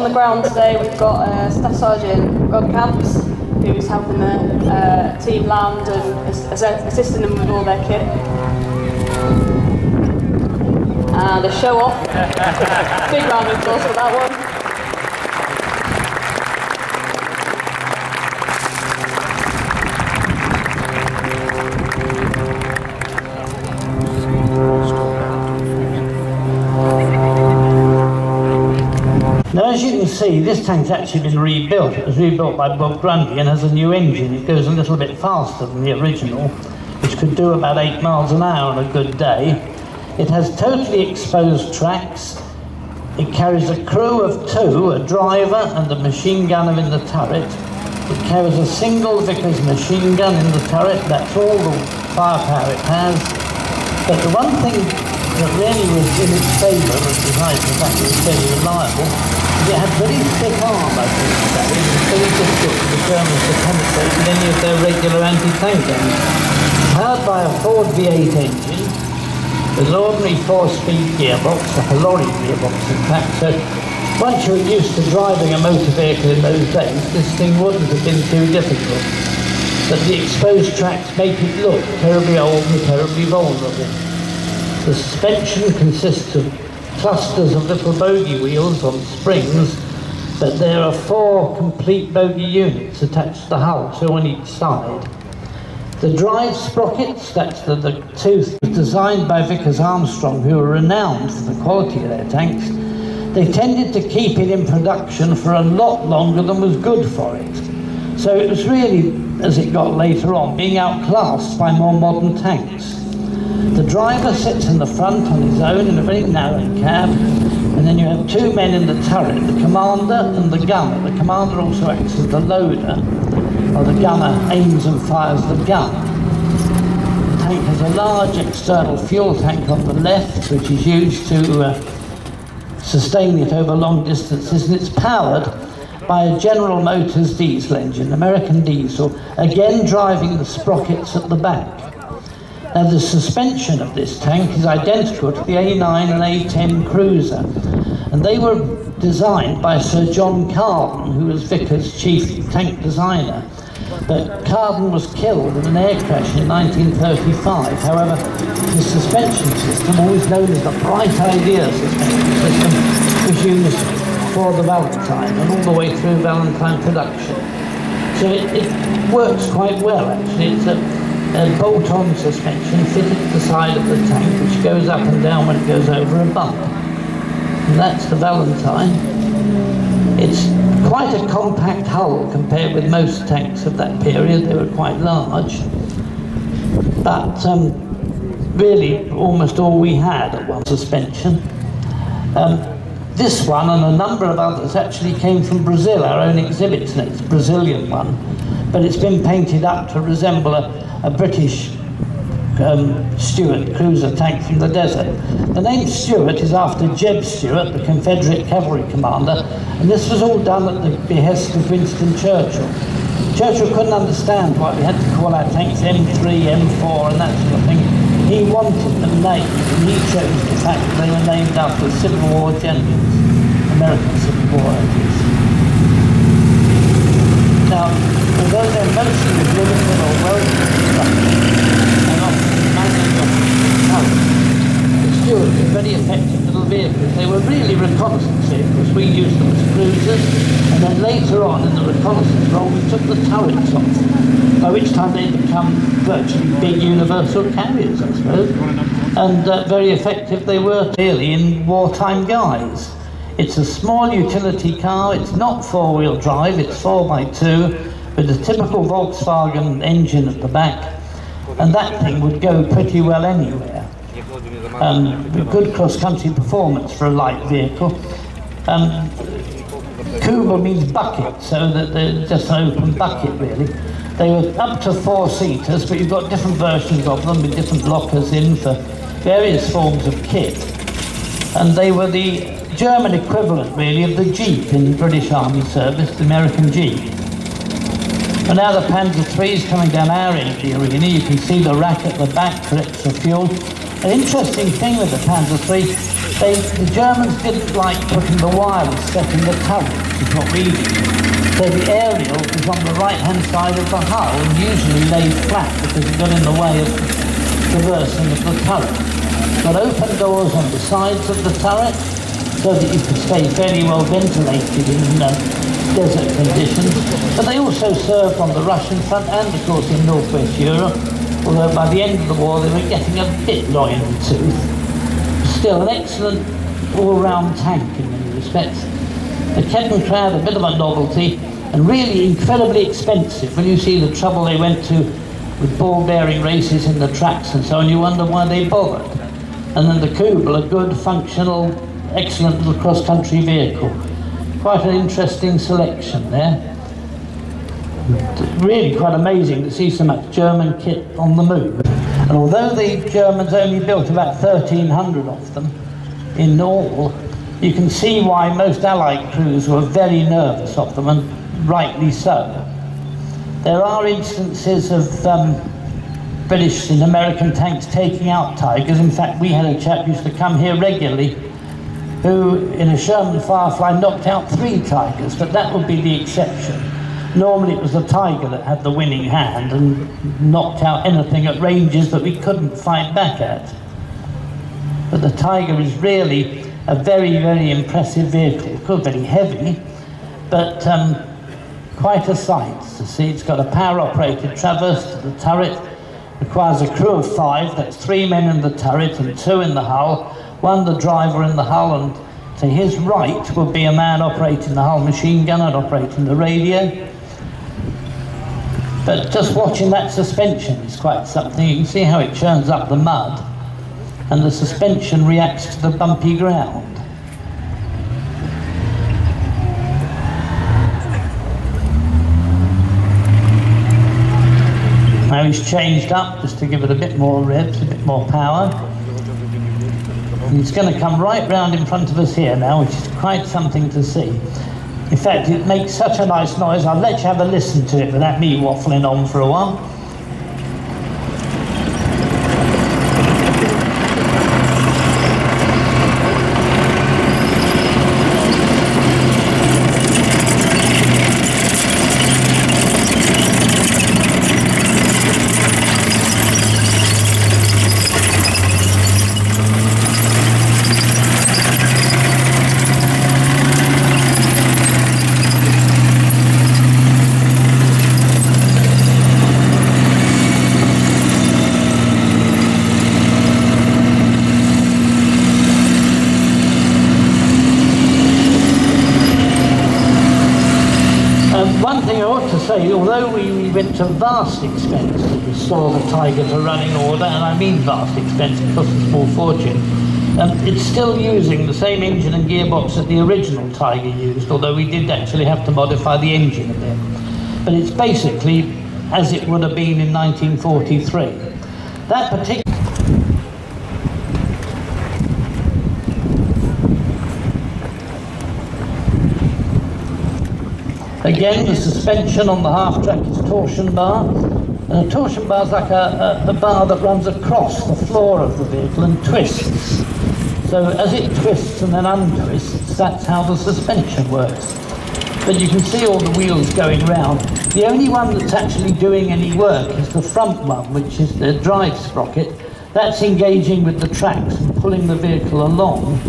the ground today we've got Staff Sergeant Rob Camps, who's helping the team land and assisting them with all their kit. And a show off. Big round of applause for that one. Now, as you can see, this tank's actually been rebuilt. It was rebuilt by Bob Grundy and has a new engine. It goes a little bit faster than the original, which could do about 8 miles an hour on a good day. It has totally exposed tracks. It carries a crew of 2, a driver and a machine gunner in the turret. It carries a single Vickers machine gun in the turret. That's all the firepower it has. But the one thing that really was in its favour, besides the fact it was fairly reliable, is it had very thick armour. It was very difficult for the Germans to penetrate with any of their regular anti-tank guns. Powered by a Ford V8 engine, with an ordinary 4-speed gearbox, like a lorry gearbox in fact, so once you're used to driving a motor vehicle in those days, this thing wouldn't have been too difficult. But the exposed tracks make it look terribly old and terribly vulnerable. The suspension consists of clusters of little bogie wheels on springs, but there are 4 complete bogie units attached to the hull, 2 on each side. The drive sprockets, that's the tooth, was designed by Vickers Armstrong, who were renowned for the quality of their tanks. They tended to keep it in production for a lot longer than was good for it. So it was really, as it got later on, being outclassed by more modern tanks. The driver sits in the front on his own in a very narrow cab, and then you have 2 men in the turret, the commander and the gunner. The commander also acts as the loader, while the gunner aims and fires the gun. The tank has a large external fuel tank on the left, which is used to sustain it over long distances, and it's powered by a General Motors diesel engine, American diesel, again driving the sprockets at the back. Now, the suspension of this tank is identical to the A9 and A10 Cruiser, and they were designed by Sir John Carden, who was Vickers' chief tank designer. But Carden was killed in an air crash in 1935. However, his suspension system, always known as the Bright Idea suspension system, was used for the Valentine and all the way through Valentine production. So it works quite well, actually. It's a bolt-on suspension fitted to the side of the tank, which goes up and down when it goes over a bump. And that's the Valentine. It's quite a compact hull compared with most tanks of that period. They were quite large. But really, almost all we had at one suspension. This one and a number of others actually came from Brazil, our own exhibits, and it's a Brazilian one. But it's been painted up to resemble a British Stuart cruiser tank from the desert. The name Stuart is after Jeb Stuart, the Confederate cavalry commander, and this was all done at the behest of Winston Churchill. Churchill couldn't understand why we had to call our tanks M3, M4 and that sort of thing. He wanted them named, and he chose the fact that they were named after Civil War generals, American Civil War generals. Now, although they're mostly with limited or welded construction, and often manually the Stuarts were very effective little vehicles. They were really reconnaissance vehicles. We used them as cruisers, and then later on in the reconnaissance role we took the turrets off, by which time they'd become virtually big universal carriers, I suppose. And very effective they were clearly in wartime guise. It's a small utility car, it's not 4-wheel drive, it's 4x2, with a typical Volkswagen engine at the back, and that thing would go pretty well anywhere. Good cross-country performance for a light vehicle. Kuba means bucket, so that they're just an open bucket really. They were up to 4-seaters, but you've got different versions of them with different lockers in for various forms of kit. And they were the German equivalent really of the Jeep in British Army service, the American Jeep. And now the Panzer III is coming down our end of the arena. You can see the rack at the back for extra fuel. An interesting thing with the Panzer III, The Germans didn't like putting the wireless set in the turret, which is what we do. So the aerial was on the right-hand side of the hull and usually laid flat because it got in the way of traversing of the turret. Got open doors on the sides of the turret so that you could stay fairly well ventilated in desert conditions. But they also served on the Russian front and, of course, in Northwest Europe, although by the end of the war they were getting a bit long in the tooth. Still an excellent all-round tank in many respects. The Kettenkrad, a bit of a novelty, and really incredibly expensive. When you see the trouble they went to with ball-bearing races in the tracks and so on, you wonder why they bothered. And then the Kubel, a good, functional, excellent little cross-country vehicle. Quite an interesting selection there. Really quite amazing to see so much German kit on the move. And although the Germans only built about 1,300 of them in all, you can see why most Allied crews were very nervous of them, and rightly so. There are instances of British and American tanks taking out Tigers. In fact, we had a chap who used to come here regularly who, in a Sherman Firefly, knocked out 3 Tigers, but that would be the exception. Normally it was the Tiger that had the winning hand and knocked out anything at ranges that we couldn't fight back at. But the Tiger is really a very, very impressive vehicle. Of course, very heavy, but quite a sight to see. It's got a power-operated traverse to the turret. Requires a crew of 5. That's 3 men in the turret and 2 in the hull. 1 the driver in the hull, and to his right would be a man operating the hull machine gun and operating the radio. But just watching that suspension is quite something. You can see how it churns up the mud, and the suspension reacts to the bumpy ground. Now he's changed up just to give it a bit more revs, a bit more power. And it's going to come right round in front of us here now, which is quite something to see. In fact, it makes such a nice noise. I'll let you have a listen to it without me waffling on for a while. One thing I ought to say, although we went to vast expense to restore the Tiger to running order, and I mean vast expense, it cost a small fortune, it's still using the same engine and gearbox that the original Tiger used, although we did actually have to modify the engine a bit. But it's basically as it would have been in 1943. That particular Again, the suspension on the half-track is torsion bar, and a torsion bar is like a bar that runs across the floor of the vehicle and twists. So as it twists and then untwists, that's how the suspension works. But you can see all the wheels going round. The only one that's actually doing any work is the front one, which is the drive sprocket. That's engaging with the tracks and pulling the vehicle along.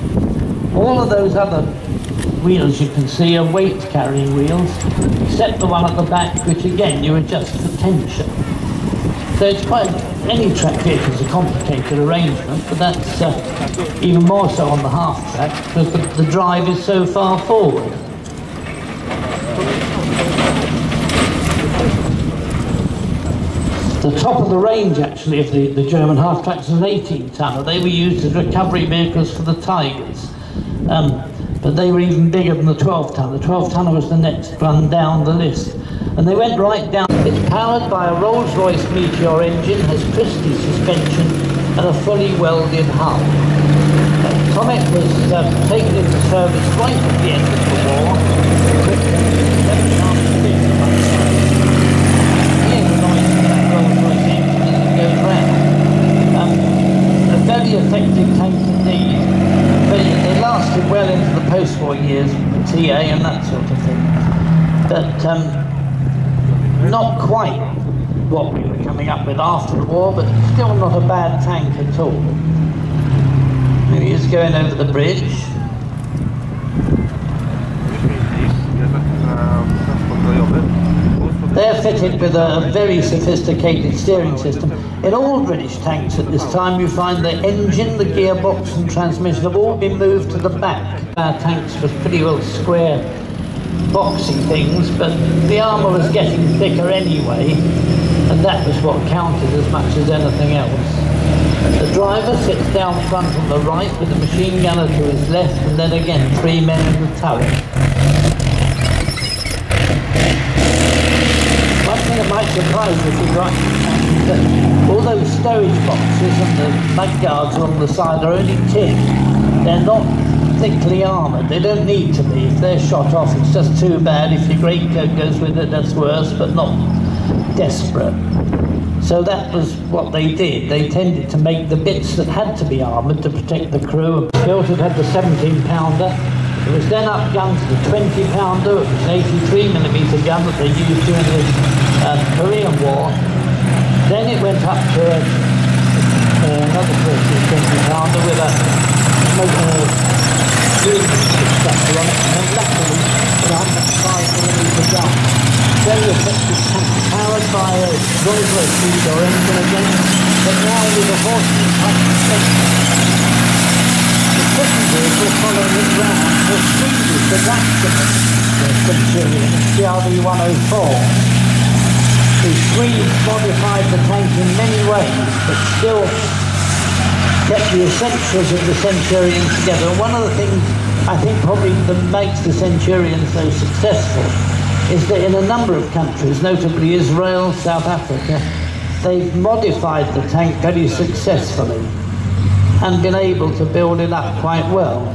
All of those other wheels you can see are weight-carrying wheels, except the one at the back, which again you adjust for tension. So it's quite, any track vehicle is a complicated arrangement, but that's even more so on the half-track, because the drive is so far forward. The top of the range, actually, of the German half-tracks was an 18-tonner. They were used as recovery vehicles for the Tigers. But they were even bigger than the 12-tonner. The 12-tonner was the next one down the list. And they went right down. It's powered by a Rolls-Royce Meteor engine, has Christie suspension, and a fully welded hull. Comet was taken into service right at the end of the war. Here's the noise of that Rolls-Royce engine as it goes round. A very effective tank indeed. But post-war years, TA and that sort of thing. But not quite what we were coming up with after the war, but still not a bad tank at all. Here he is going over the bridge. They're fitted with a very sophisticated steering system. In all British tanks at this time, you find the engine, the gearbox and transmission have all been moved to the back. Our tanks were pretty well square, boxy things, but the armour was getting thicker anyway, and that was what counted as much as anything else. The driver sits down front on the right with the machine gunner to his left, and then again 3 men in the turret. One thing that might surprise you if you got that all those stowage boxes and the mudguards along the side are only tin. They're not thickly armoured. They don't need to be. If they're shot off, it's just too bad. If your greatcoat goes with it, that's worse, but not desperate. So that was what they did. They tended to make the bits that had to be armoured to protect the crew. Built it had the 17-pounder. It was then upgunned to the 20-pounder. It was an 83mm gun that they used during the Korean War. Then it went up to another 20-pounder with a structure on it, and then latterly with a 105mm gun. Very effective tank, powered by a Rolls-Royce two-door engine again, but now with a horsepower type. The second vehicle following it round was Swedish, the Centurion, CRV-104. The Swedes modified the tank in many ways, but still kept the essentials of the Centurion together. And one of the things I think probably that makes the Centurion so successful is that in a number of countries, notably Israel, South Africa, they've modified the tank very successfully and been able to build it up quite well.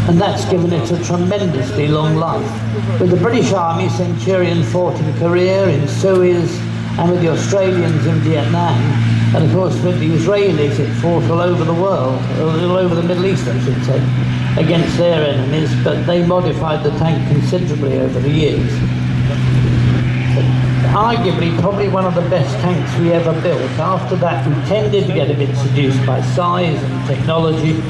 And that's given it a tremendously long life. With the British Army, Centurion fought in Korea, in Suez, and with the Australians in Vietnam. And of course with the Israelis it fought all over the world, all over the Middle East I should say, against their enemies, but they modified the tank considerably over the years. Arguably probably one of the best tanks we ever built. After that we tended to get a bit seduced by size and technology,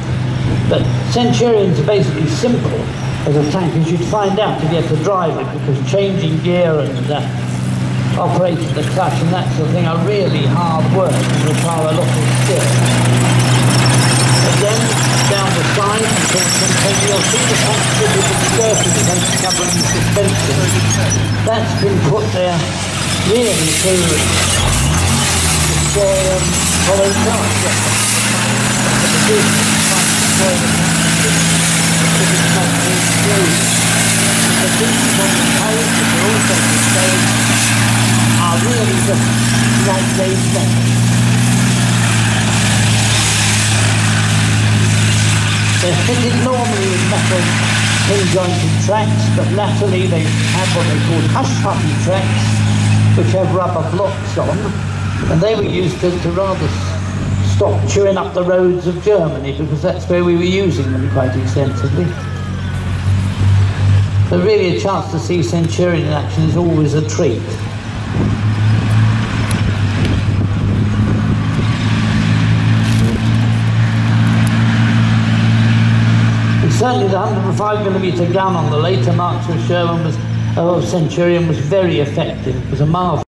but Centurions are basically simple as a tank, as you'd find out if you had to drive it, because changing gear and operating the clutch and that sort of thing are really hard work and require a lot of skill. Again, down the side, you'll see the tank fitted with skirting against covering the suspension. That's been put there really to follow cars. The pieces on the page that are also displayed are really just like they've meant. They're fitted normally with metal pin-jointed tracks, but latterly they have what they call hush-puppy tracks, which have rubber blocks on, and they were used to rather stop chewing up the roads of Germany, because that's where we were using them quite extensively. But really a chance to see Centurion in action is always a treat. And certainly the 105mm gun on the later marks of Centurion was very effective. It was a marvel.